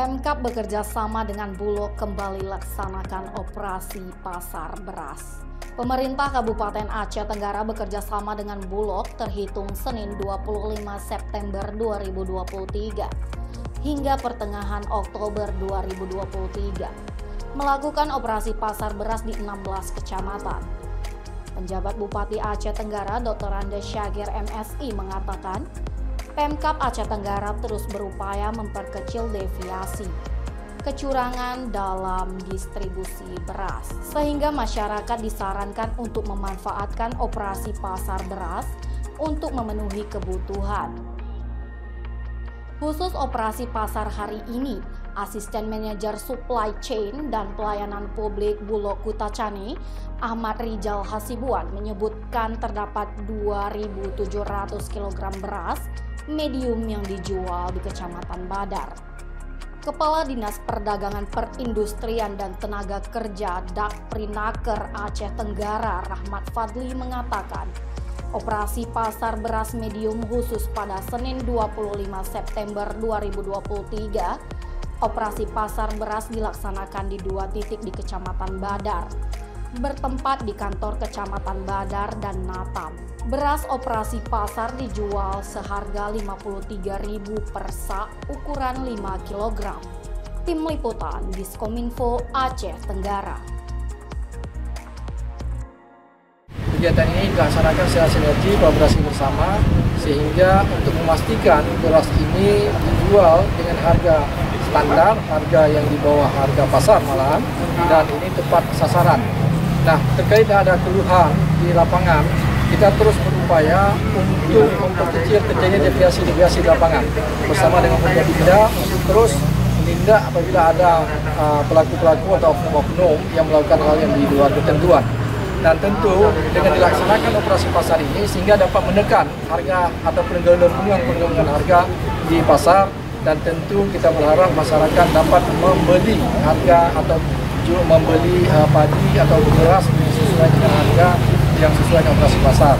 Pemkab bekerja sama dengan Bulog kembali laksanakan operasi pasar beras. Pemerintah Kabupaten Aceh Tenggara bekerja sama dengan Bulog terhitung Senin 25 September 2023 hingga pertengahan Oktober 2023 melakukan operasi pasar beras di 16 kecamatan. Penjabat Bupati Aceh Tenggara Dr. Andes Syagir MSI mengatakan, Pemkab Aceh Tenggara terus berupaya memperkecil deviasi, kecurangan dalam distribusi beras, sehingga masyarakat disarankan untuk memanfaatkan operasi pasar beras untuk memenuhi kebutuhan. Khusus operasi pasar hari ini, Asisten Manajer Supply Chain dan Pelayanan Publik Bulog Kutacani, Ahmad Rijal Hasibuan menyebutkan terdapat 2.700 kg beras medium yang dijual di Kecamatan Badar. Kepala Dinas Perdagangan Perindustrian dan Tenaga Kerja Dakprinaker Aceh Tenggara Rahmat Fadli mengatakan, operasi pasar beras medium khusus pada Senin 25 September 2023, operasi pasar beras dilaksanakan di 2 titik di Kecamatan Badar, bertempat di kantor Kecamatan Badar dan Natam. Beras operasi pasar dijual seharga Rp53.000 per sak ukuran 5 kg. Tim Liputan Diskominfo Aceh Tenggara. Kegiatan ini dilaksanakan secara sinergi kolaborasi bersama sehingga untuk memastikan beras ini dijual dengan harga standar, harga yang di bawah harga pasar malahan, dan ini tepat sasaran. Nah, terkait ada keluhan di lapangan, kita terus berupaya untuk memperkecil terjadinya deviasi di lapangan bersama dengan Forkopimda untuk terus menindak apabila ada pelaku-pelaku atau oknum yang melakukan hal yang di luar ketentuan. Dan tentu dengan dilaksanakan operasi pasar ini sehingga dapat menekan harga atau penggabungan harga di pasar, dan tentu kita berharap masyarakat dapat membeli harga atau membeli padi atau beras sesuai dengan harga yang sesuai dengan operasi pasar.